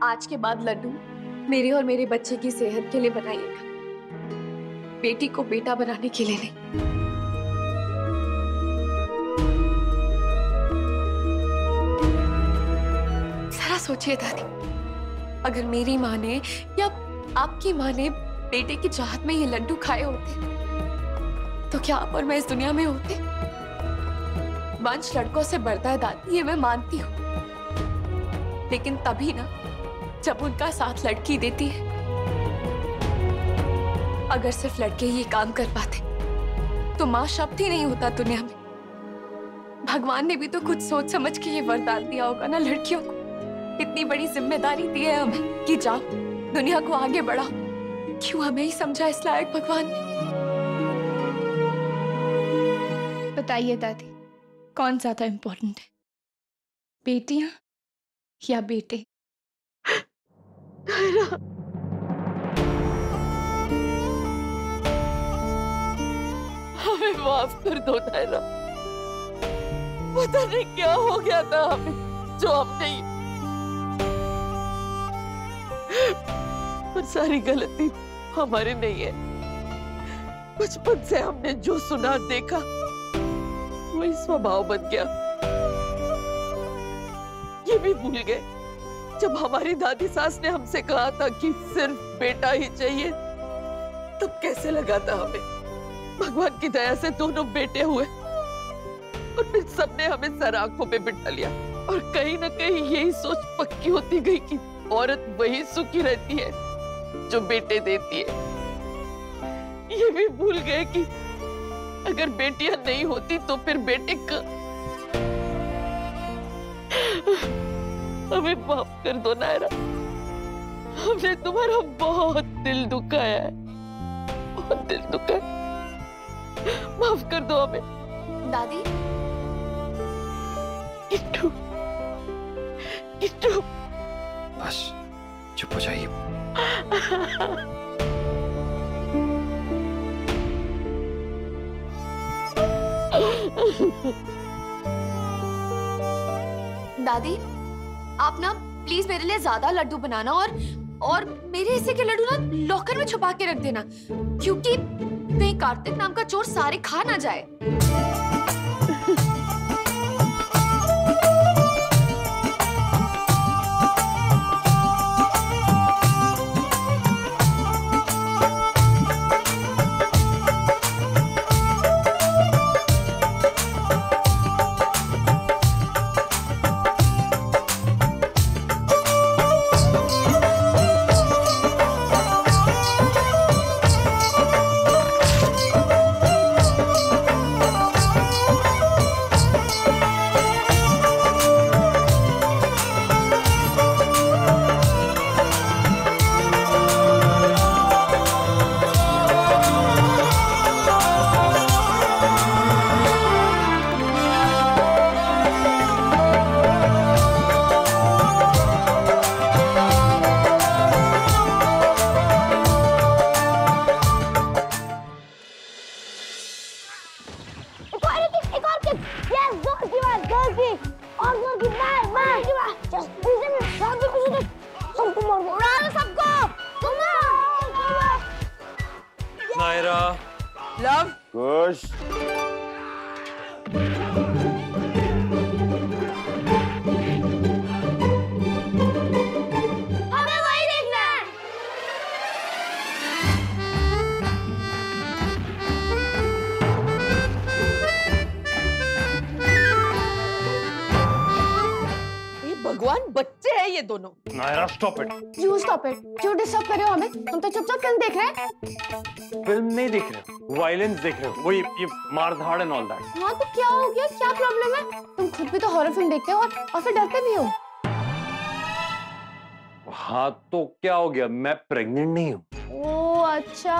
आज के बाद लड्डू मेरे और मेरे बच्चे की सेहत के लिए बनाइएगा, बेटी को बेटा बनाने के लिए नहीं। जरा सोचिए दादी, अगर मेरी माँ ने या आपकी माँ ने बेटे की चाहत में ये लड्डू खाए होते तो क्या आप और मैं इस दुनिया में होते? वंश लड़कों से बढ़ता है दादी, ये मैं मानती हूँ, लेकिन तभी ना जब उनका साथ लड़की देती है। अगर सिर्फ लड़के ये काम कर पाते तो माँ शब्द ही नहीं होता दुनिया में। भगवान ने भी तो कुछ सोच समझ के ये वरदान दिया होगा ना लड़कियों को। इतनी बड़ी जिम्मेदारी दी है हमें कि जाओ दुनिया को आगे बढ़ाओ। क्यों हमें ही समझा इस लायक भगवान ने? बताइए दादी, कौन ज्यादा इम्पोर्टेंट है, बेटियां या बेटे? हमें माफ कर दो नायरा, पता नहीं क्या हो गया था हमें जो हम नहीं, पर सारी गलती हमारी नहीं है। बचपन से हमने जो सुना देखा वही स्वभाव बन गया। ये भी भूल गए जब हमारी दादी सास ने हमसे कहा था कि सिर्फ बेटा ही चाहिए, तब कैसे लगा था हमें। भगवान की दया से दोनों बेटे हुए और फिर सबने हमें सर आंखों पे बिठा लिया और कहीं ना कहीं यही सोच पक्की होती गई कि औरत वही सुखी रहती है जो बेटे देती है। ये भी भूल गए कि अगर बेटियां नहीं होती तो फिर बेटे का। हमें माफ कर दो नायरा, हमने तुम्हारा बहुत दिल दुखाया है, बहुत दिल दुखाया। माफ कर दो हमें। दादी, किट्टू, किट्टू, बस चुप हो जाइए। दादी, आप ना प्लीज मेरे लिए ज्यादा लड्डू बनाना और मेरे हिस्से के लड्डू ना लॉकर में छुपा के रख देना, क्योंकि कहीं कार्तिक नाम का चोर सारे खा ना जाए। नायरा, लव, खुश। हमें वही देखना है। ये भगवान बच्चे हैं ये दोनों। Naira stop it. You stop it. क्यों डिस्टर्ब कर रहे हो हमें? हम तो चुपचाप फिल्म देख रहे हैं। फिल्म नहीं देख रहे हो, वायलेंस देख रहे हो, वही ये मारधाड़ एंड ऑल दैट। हाँ तो क्या हो गया? क्या प्रॉब्लम है? तुम खुद भी तो हॉरर फिल्म देखते हो और फिर डरते भी हो। हाँ तो क्या हो गया? मैं प्रेग्नेंट नहीं हूँ। ओह अच्छा।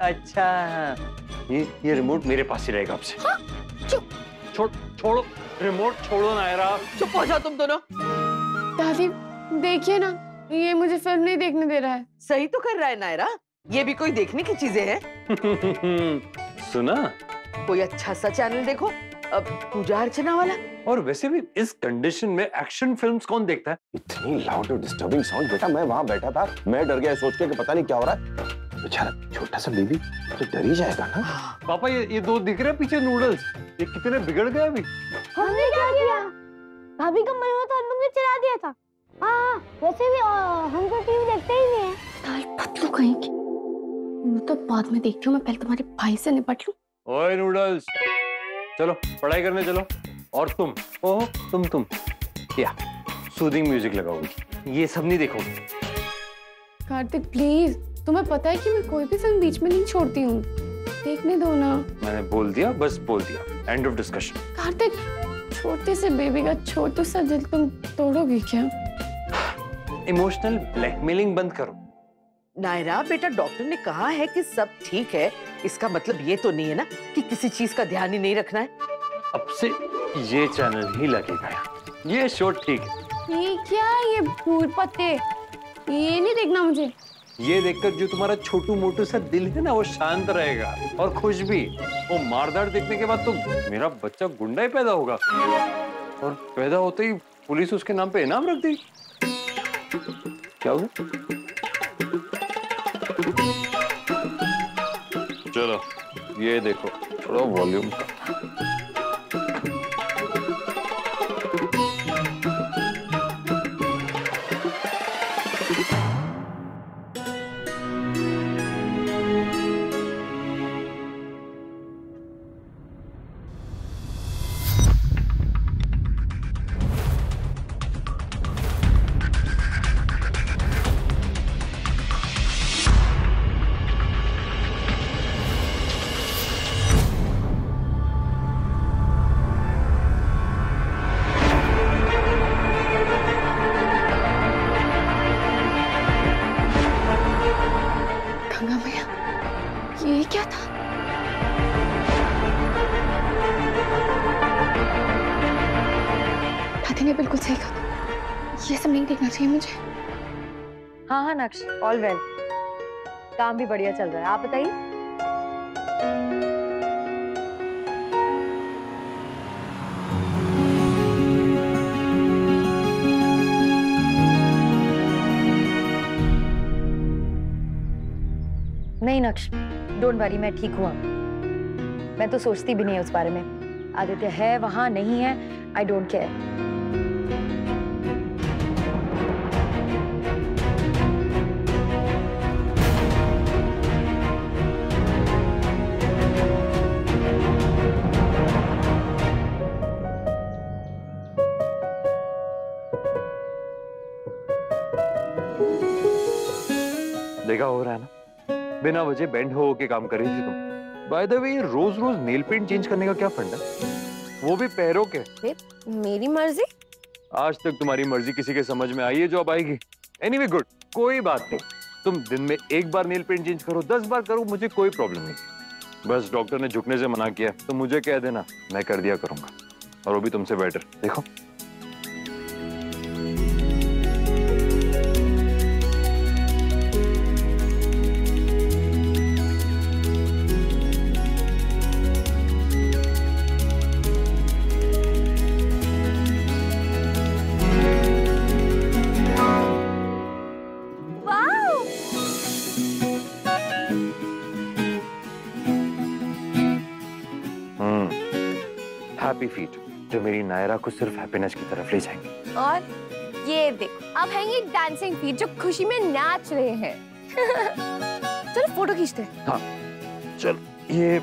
अच्छा। ये रिमोट मेरे पास ही रहेगा आपसे। हाँ? चुप। छोड़ो रिमोट, छोड़ो नायरा। चुप हो जाओ तुम दोनों। दादी देखिए ना, ये मुझे फिल्म नहीं देखने दे रहा है। सही तो कर रहा है नायरा, ये भी कोई देखने की चीजें हैं। सुना? कोई अच्छा सा चैनल देखो, अब पूजा अर्चना वाला। और वैसे भी इस कंडीशन में एक्शन फिल्म्स कौन देखता है? इतनी लाउड और डिस्टर्बिंग साउंड, बेटा मैं वहां बैठा था, मैं डर गया सोच के कि पता नहीं क्या हो रहा है। बेचारा छोटा सा बेबी तो डर ही जाएगा ना। पापा ये दो दिख रहे हैं पीछे नूडल्स, ये कितने बिगड़ गए अभी। हमने क्या किया? भाभी का मन हुआ तो तुमने चला दिया था। हाँ, वैसे भी हम तो टीवी देखते ही नहीं है। ताल पतलू कहीं की। मैं तो बाद में देखती हूँ, मैं पहले तुम्हारे भाई से निपट लूं। ओए नूडल्स, चलो पढ़ाई करने चलो। और तुम, ओह तुम क्या सूदिंग म्यूजिक लगाओगी? ये सब नहीं देखोगे। कार्तिक प्लीज, तुम्हें पता है कि मैं कोई भी फिल्म बीच में नहीं छोड़ती हूँ, देखने दो ना। मैंने बोल दिया, बस बोल दिया, एंड ऑफ डिस्कशन। कार्तिक, छोटे से बेबी का छोटू सा दिल तुम तोड़ोगे क्या? इमोशनल ब्लैकमेलिंग बंद करो। नायरा बेटा, डॉक्टर ने कहा है कि सब ठीक है, इसका मतलब ये तो नहीं है ना कि किसी चीज का ध्यान ही नहीं रखना है। अब से ये चैनल ही लगेगा, ये शो ठीक है। ये क्या, ये भूल पत्ते, ये नहीं देखना मुझे। ये देखकर जो तुम्हारा छोटू मोटू सा दिल है ना, वो शांत रहेगा और खुश भी। वो मारदार देखने के बाद तो मेरा बच्चा गुंडा ही पैदा होगा, और पैदा होते ही पुलिस उसके नाम पे इनाम रख दी। क्या हुआ? चलो ये देखो, थोड़ा वॉल्यूम का। ये क्या था? दादी ने बिल्कुल सही कहा, ये सब नहीं देखना चाहिए मुझे। हाँ हाँ नक्श, ऑल वेल, काम भी बढ़िया चल रहा है। आप बताइए। नहीं नक्श, डोंट वरी, मैं ठीक हुआ। मैं तो सोचती भी नहीं उस बारे में। आदित्य है वहां, नहीं है, आई डोंट केयर। देखा हो रहा है ना, बिना वजह बेंड हो के काम कर रही थी तुम। बाय द वे, रोज रोज नेल पेंट चेंज करने का क्या फंडा, वो भी पैरों के? मेरी मर्जी। आज तक तुम्हारी मर्जी किसी के समझ में आई है जो अब आएगी? एनीवे गुड, कोई बात नहीं। तुम दिन में एक बार नेल पेंट चेंज करो, 10 बार करो, मुझे कोई प्रॉब्लम नहीं। बस डॉक्टर ने झुकने से मना किया तो मुझे कह देना, मैं कर दिया करूंगा, और वो भी तुमसे बेटर। देखो हैप्पी फीट, जो मेरी नायरा को सिर्फ हैप्पीनेस की तरफ ले जाएंगे। और ये देखो, अब हैं ये डांसिंग फीट जो खुशी में नाच रहे हैं। चलो फोटो खींचते हैं। हाँ चल। ये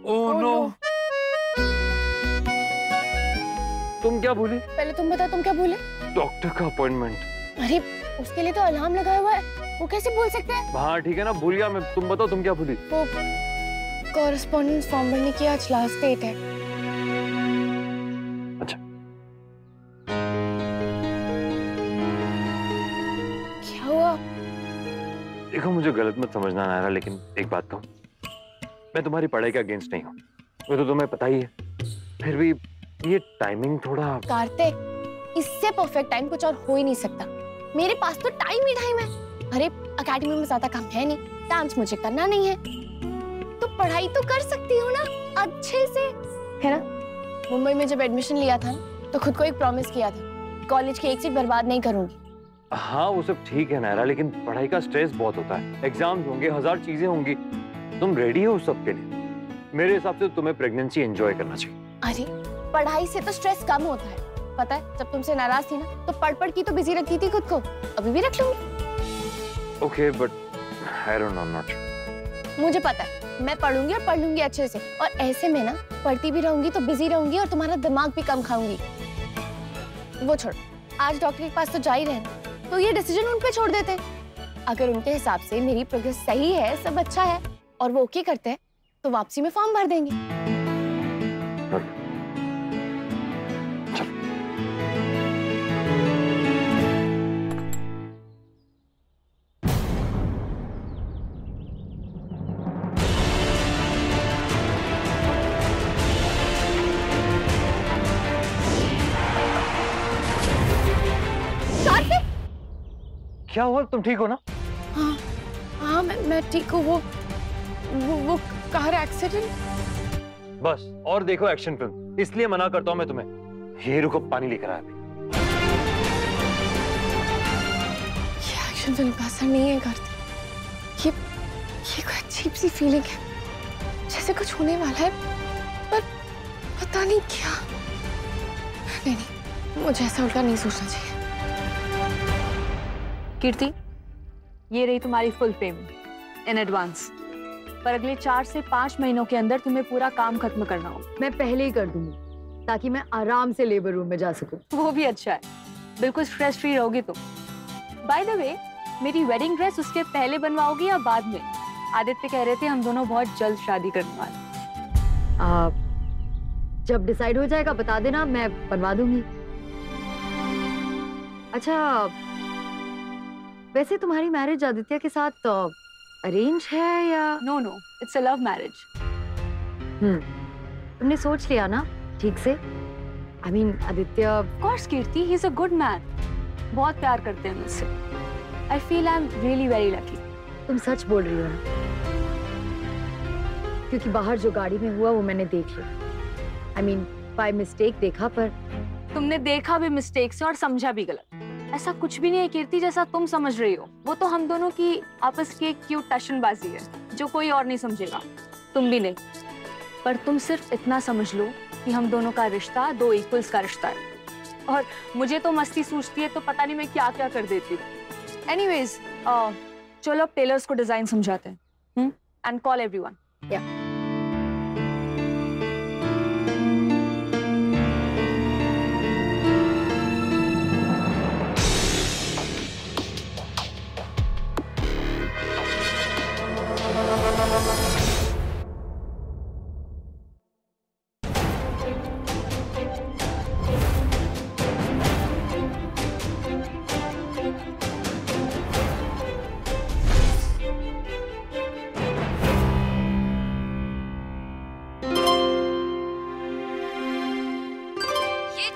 ओह नो, तुम क्या भूली? पहले तुम बताओ, तुम क्या भूले? डॉक्टर का अपॉइंटमेंट। अरे उसके लिए तो अलार्म लगा हुआ है, वो कैसे भूल सकते हैं? हाँ ठीक है ना, भूल गया मैं। तुम बताओ तुम क्या भूली? वो कॉरेस्पॉन्डेंस फॉर्म भरने की आज लास्ट डेट है। अच्छा, क्या हुआ? देखो मुझे गलत मत समझना नायरा, लेकिन एक बात कहूं, मैं तुम्हारी पढ़ाई के अगेंस्ट नहीं हूँ, वो तो तुम्हें पता ही है। फिर भी ये टाइमिंग थोड़ा। कार्तिक, इससे परफेक्ट टाइम कुछ और हो ही नहीं सकता। मेरे पास तो टाइम ही टाइम है। अरे अकेडमी में ज्यादा काम है नहीं, डांस मुझे करना नहीं है, तो पढ़ाई तो कर सकती हूँ ना अच्छे से, है ना? मुंबई में जब एडमिशन लिया था तो खुद को एक प्रॉमिस किया था, कॉलेज की एक सीट बर्बाद नहीं करूंगी। हाँ वो सब ठीक है नायरा, लेकिन पढ़ाई का स्ट्रेस बहुत होता है, एग्जाम्स होंगे, 1000 चीजें होंगी। तुम रेडी हो उस सब के लिए? मेरे हिसाब से तुम्हें प्रेगनेंसी एंजॉय करना चाहिए। अरे पढ़ाई से तो स्ट्रेस कम होता है, पता है? जब तुमसे नाराज थी ना तो पढ़ की तो बिजी रखती थी खुद को, अभी भी रख लूंगी। Okay but I don't know, I am not sure. मुझे पता है, मैं पढ़ूंगी और पढ़ लूंगी अच्छे से, और ऐसे में ना पढ़ती भी रहूंगी तो बिजी रहूंगी और तुम्हारा दिमाग भी कम खाऊंगी। वो छोड़, आज डॉक्टर के पास तो जा ही रहे हैं, तो ये डिसीजन उन पे छोड़ देते हैं। अगर उनके हिसाब से मेरी प्रोग्रेस सही है, सब अच्छा है और वो ओके करते हैं तो वापसी में फॉर्म भर देंगे। क्या हुआ, तुम ठीक हो ना? हाँ हाँ मैं ठीक हूँ। वो कार एक्सीडेंट। बस और देखो एक्शन फिल्म, इसलिए मना करता हूँ मैं तुम्हें। ये रुको, पानी लेकर आया। ये एक्शन फिल्म का असर नहीं है कार्तिक, ये कोई अजीब सी फीलिंग है, जैसे कुछ होने वाला है पर पता नहीं क्या। नहीं, मुझे ऐसा उल्टा नहीं सोचना चाहिए। कीर्ति, ये रही तुम्हारी फुल पेमेंट इन एडवांस, पर अगले 4 से 5 महीनों के अंदर तुम्हें पूरा काम खत्म करना होगा। मैं पहले ही कर दूंगी ताकि मैं आराम से लेबर रूम में जा सकूं। वो भी अच्छा है, बिल्कुल स्ट्रेस फ्री रहोगी तुम। बाय द वे, मेरी वेडिंग ड्रेस उसके पहले बनवाओगी या बाद में? आदित्य कह रहे थे हम दोनों बहुत जल्द शादी करने वाले। जब डिसाइड हो जाएगा बता देना, मैं बनवा दूंगी। अच्छा, वैसे तुम्हारी मैरिज आदित्य के साथ अरेंज है या? No, it's a love marriage. तुमने सोच लिया ना ठीक से? I mean, Aditya of course Kirti, he is a good man, बहुत प्यार करते हैं मुझसे। I feel I am really very lucky. तुम सच बोल रही हो ना? क्योंकि बाहर जो गाड़ी में हुआ वो मैंने देख लिया। I mean, बाय मिस्टेक देखा, पर तुमने देखा भी मिस्टेक से और समझा भी गलत। ऐसा कुछ भी नहीं है कीर्ति जैसा तुम समझ रही हो। वो तो हम दोनों की आपस की एक क्यूट टशनबाजी है जो कोई और नहीं समझेगा, तुम भी नहीं। पर तुम सिर्फ इतना समझ लो कि हम दोनों का रिश्ता 2 इक्वल्स का रिश्ता है, और मुझे तो मस्ती सूझती है तो पता नहीं मैं क्या क्या कर देती हूँ। एनीवेज, चलो अब टेलर्स को डिजाइन समझाते हैं एंड कॉल एवरीवन। या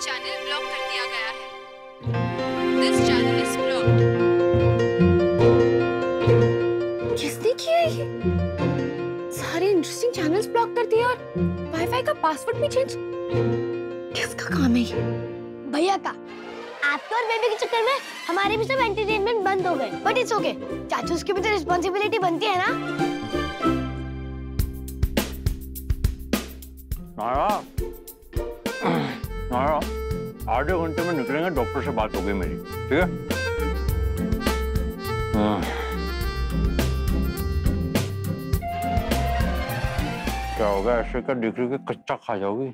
चैनल ब्लॉक कर दिया गया है। This channel is blocked. किसने किया ये? सारे इंटरेस्टिंग चैनल्स ब्लॉक कर दिए और वाईफाई का पासवर्ड भी चेंज। किसका काम है ये? भैया का। आपके और बेबी के चक्कर में हमारे भी सब एंटरटेनमेंट बंद हो गए, बट इट्स ओके। चाचू की भी तो रिस्पॉन्सिबिलिटी बनती है ना। नायरा, आधे घंटे में निकलेंगे, डॉक्टर से बात हो गई मेरी, ठीक है? क्या होगा, ऐसे का डिग्री के कच्चा खा जाओगी?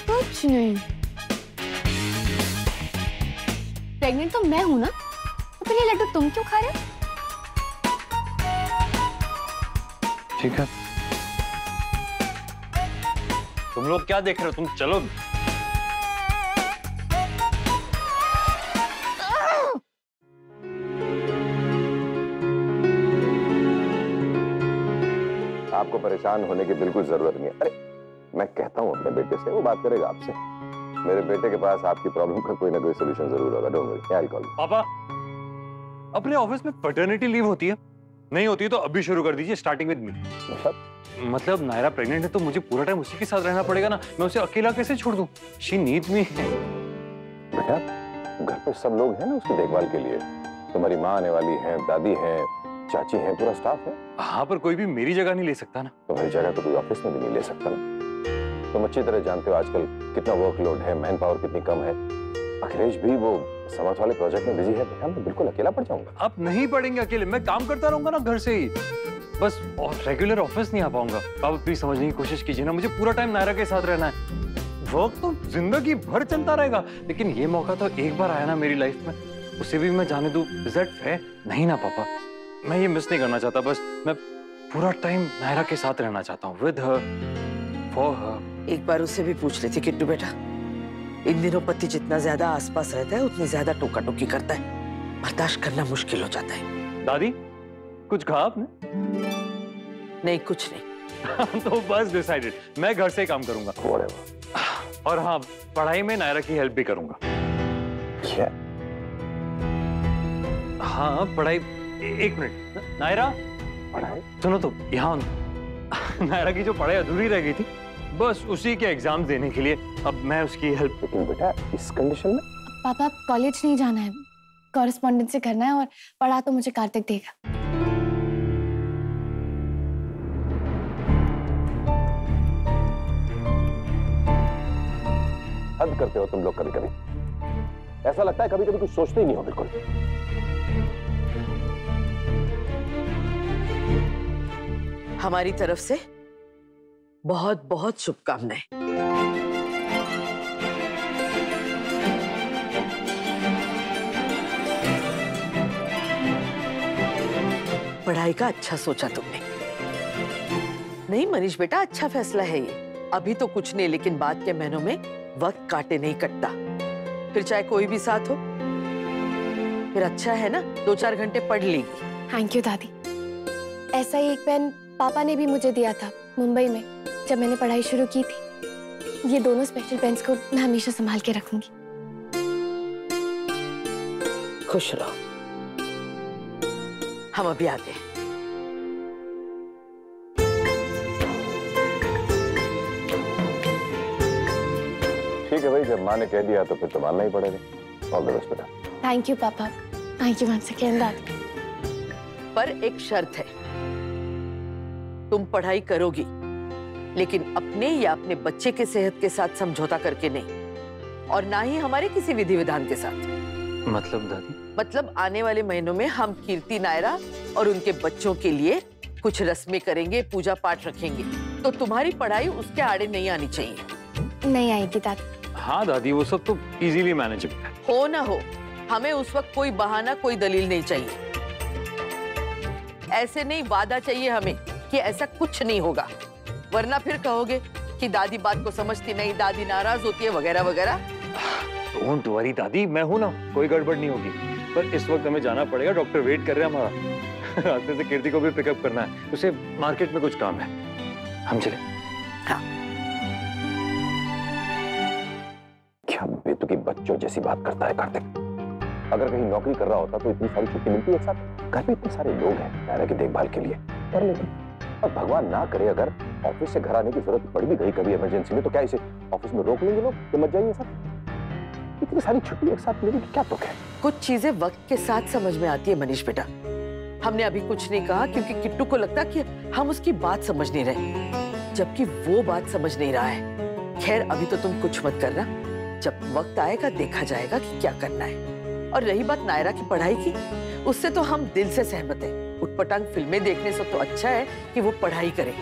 कुछ नहीं, प्रेग्नेंट तो मैं हूँ ना, तो फिर ये लड्डू तुम क्यों खा रहे? ठीक है, तुम लोग क्या देख रहे हो? तुम चलो। आपको परेशान होने की बिल्कुल जरूरत नहीं है। अरे मैं कहता हूँ अपने बेटे से, वो बात करेगा आपसे। मेरे बेटे के पास आपकी प्रॉब्लम का कोई ना कोई सोल्यूशन जरूर होगा। Don't worry, I will call. पापा, अपने ऑफिस में पैटर्निटी लीव होती है, नहीं होती तो अभी शुरू कर दीजिए, स्टार्टिंग विद मी। मतलब नायरा प्रेग्नेंट है तो मुझे पूरा टाइम उसी के साथ रहना पड़ेगा ना, मैं उसे अकेला कैसे छोड़ दूं? शी नीड्स मी। बेटा घर पे सब लोग हैं ना उसकी देखभाल के लिए, तुम्हारी माँ आने वाली है, दादी है, चाची है, पूरा स्टाफ है। हाँ पर कोई भी मेरी जगह नहीं ले सकता ना। तुम्हारी जगह तो कोई ऑफिस में भी नहीं ले सकता ना। तुम अच्छी तरह जानते हो आजकल कितना वर्कलोड है, मैन पावर कितनी कम है। अखिलेश भी वो समर्थ वाले प्रोजेक्ट में बिजी है। बेटा मैं बिल्कुल अकेला पड़ जाऊंगा। आप नहीं पढ़ेंगे अकेले, मैं काम करता रहूंगा ना घर से ही, बस रेगुलर ऑफिस नहीं आ पाऊंगा। पापा प्लीज समझने की कोशिश कीजिए ना, मुझे पूरा टाइम नायरा के साथ रहना है। वर्क तो जिंदगी भर चलता रहेगा, लेकिन ये मौका तो एक बार आया ना मेरी लाइफ में, उसे भी मैं जाने दूं? Is that fair? नहीं ना पापा, मैं ये मिस नहीं करना चाहता। बस मैं पूरा टाइम नायरा के साथ रहना चाहता हूँ, विद हर, फॉर हर। एक बार उससे भी पूछ लेती किट्टू बेटा, इन दिनों पति जितना ज्यादा आसपास रहता है उतनी ज्यादा टोका टोकी करता है, बर्दाश्त करना मुश्किल हो जाता है। दादी कुछ कहा आपने? नहीं कुछ नहीं। तो बस डिसाइडेड, मैं घर से काम करूंगा। और हाँ, पढ़ाई में नायरा की हेल्प भी करूंगा। क्या? हाँ पढ़ाई। एक मिनट नायरा, पढ़ाई सुनो तो यहाँ। नायरा की जो पढ़ाई अधूरी रह गई थी, बस उसी के एग्जाम देने के लिए अब मैं उसकी हेल्प। लेकिन बेटा इस कंडीशन में? पापा कॉलेज नहीं जाना है, कॉरेस्पॉन्डेंस से करना है, और पढ़ा तो मुझे कार्तिक देगा। हद करते हो तुम लोग कभी कभी। ऐसा लगता है कभी कभी कुछ सोचते ही नहीं हो बिल्कुल। हमारी तरफ से बहुत बहुत शुभकामनाएं। पढ़ाई का अच्छा सोचा तुमने। नहीं मनीष बेटा, अच्छा फैसला है ये। अभी तो कुछ नहीं, लेकिन बाद के महीनों में वक्त काटे नहीं कटता, फिर चाहे कोई भी साथ हो। फिर अच्छा है ना, 2-4 घंटे पढ़ लेगी। थैंक यू दादी। ऐसा ही एक पेन पापा ने भी मुझे दिया था मुंबई में जब मैंने पढ़ाई शुरू की थी। ये दोनों स्पेशल पेन्स को मैं हमेशा संभाल के रखूंगी। खुश रहो। हम अभी आते हैं। ठीक है भाई, जब माँ ने कह दिया तो फिर तो मानना ही पड़ेगा। ऑल द बेस्ट बेटा। थैंक यू पापा। थैंक यू वंस अगेन दादी। पर एक शर्त है, तुम पढ़ाई करोगी लेकिन अपने या अपने बच्चे के सेहत के साथ समझौता करके नहीं, और ना ही हमारे किसी विधि विधान के साथ। मतलब दादी? मतलब आने वाले महीनों में हम कीर्ति, नायरा और उनके बच्चों के लिए कुछ रस्में करेंगे, पूजा पाठ रखेंगे, तो तुम्हारी पढ़ाई उसके आड़े नहीं आनी चाहिए। नहीं आएगी दादी। हाँ दादी, वो सब तो इजीली मैनेजेबल है। हो ना हो, हमें उस वक्त कोई बहाना, कोई दलील नहीं चाहिए। ऐसे नहीं, वादा चाहिए हमें कि ऐसा कुछ नहीं होगा, वरना फिर कहोगे कि दादी बात को समझती नहीं, दादी नाराज होती है, वगैरह वगैरह। डोंट वरी दादी, मैं हूं ना, कोई गड़बड़ नहीं होगी। पर इस वक्त हमें जाना पड़ेगा, डॉक्टर वेट कर रहे हैं हमारा। रास्ते से कीर्ति को भी पिकअप करना है, उसे मार्केट में कुछ काम है। हम चले। हाँ। क्या बेतुकी बच्चों जैसी बात करता है कार्तिक। अगर कहीं नौकरी कर रहा होता तो इतनी सारी छुट्टी मिलती है एक साथ। घर पे इतने सारे लोग हैं नायरा की देखभाल के लिए, कर लेते। और भगवान ना करे अगर ऑफिस से घर आने की जरूरत पड़ भी गई कभी इमरजेंसी में, तो क्या इसे ऑफिस में रोक लेंगे लोग कि मत जाइए सब? इतनी सारी छुट्टी एक साथ मिलेगी, क्या तुक है? कुछ चीजें वक्त के साथ समझ में आती है मनीष बेटा। हमने अभी कुछ नहीं कहा क्योंकि किट्टू को लगता कि हम उसकी बात समझ नहीं रहे, जबकि वो बात समझ नहीं रहा है। खैर अभी तो तुम कुछ मत करना, जब वक्त आएगा देखा जाएगा कि क्या करना है। और रही बात नायरा की पढ़ाई की, उससे तो हम दिल से सहमत हैं। उटपटांग फिल्में देखने से तो अच्छा है कि वो पढ़ाई करे।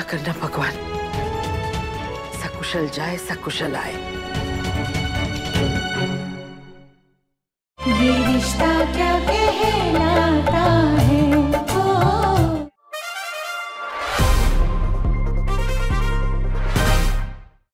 करना भगवान, सकुशल जाए सकुशल आए। ये रिश्ता क्या कहलाता है।